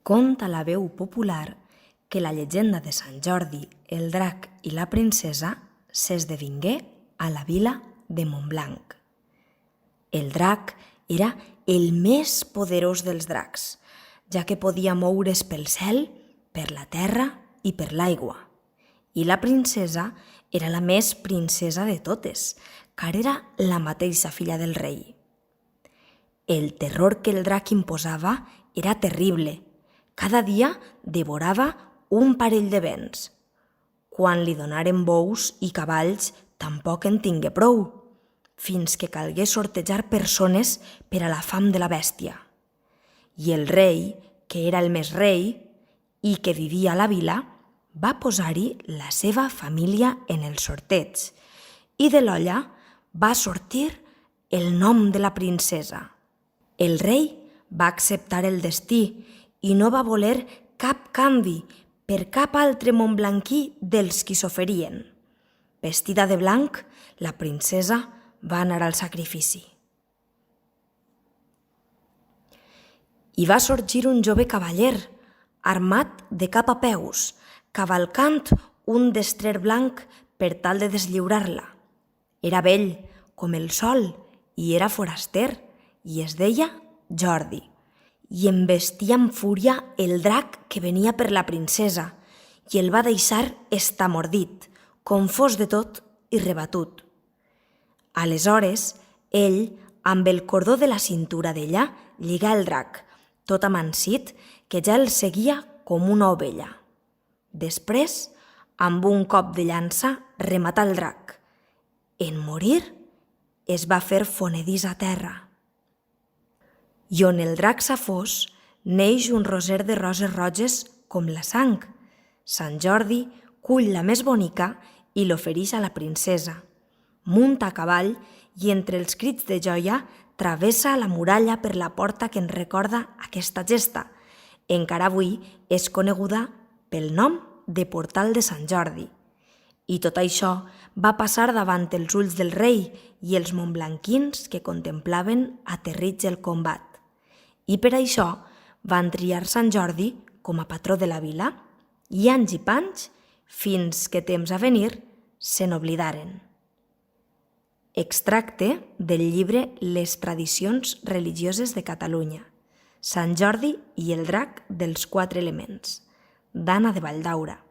Conta la veu popular que la llegenda de Sant Jordi, el drac i la princesa s'esdevingué a la vila de Montblanc. El drac era el més poderós dels dracs, ja que podia moure's pel cel, per la terra i per l'aigua. I la princesa era la més princesa de totes, car era la mateixa filla del rei. El terror que el drac imposava era terrible. Cada dia devorava un parell de bens. Quan li donaren bous i cavalls, tampoc en tingué prou, fins que calgué sortejar persones per a la fam de la bèstia. I el rei, que era el més rei i que vivia a la vila, va posar-hi la seva família en el sorteig i de l'olla va sortir el nom de la princesa. El rei va acceptar el destí i no va voler cap canvi per cap altre montblanquí dels qui s'oferien. Vestida de blanc, la princesa va anar al sacrifici. I va sorgir un jove cavaller, armat de cap a peus, cavalcant un destrer blanc per tal de deslliurar-la. Era vell, com el sol, i era foraster, i es deia Jordi, i embestia amb fúria el drac que venia per la princesa, i el va deixar estamordit, confós de tot i rebatut. Aleshores, ell, amb el cordó de la cintura d'ella, lligà el drac, tot amansit, que ja el seguia com una ovella. Després, amb un cop de llança, rematà el drac. En morir, es va fer fonedís a terra. I on el drac s'ha fos, neix un roser de roses roges com la sang. Sant Jordi cull la més bonica i l'oferix a la princesa. Munta a cavall i entre els crits de joia travessa la muralla per la porta que ens recorda aquesta gesta. Encara avui és coneguda pel nom de Portal de Sant Jordi. I tot això va passar davant els ulls del rei i els montblanquins que contemplaven aterrits el combat. I per això van triar Sant Jordi com a patró de la vila i anys i panys, fins que temps a venir se n'oblidaren. Extracte del llibre Les tradicions religioses de Catalunya, Sant Jordi i el drac dels 4 elements, d'Anna de Valldaura.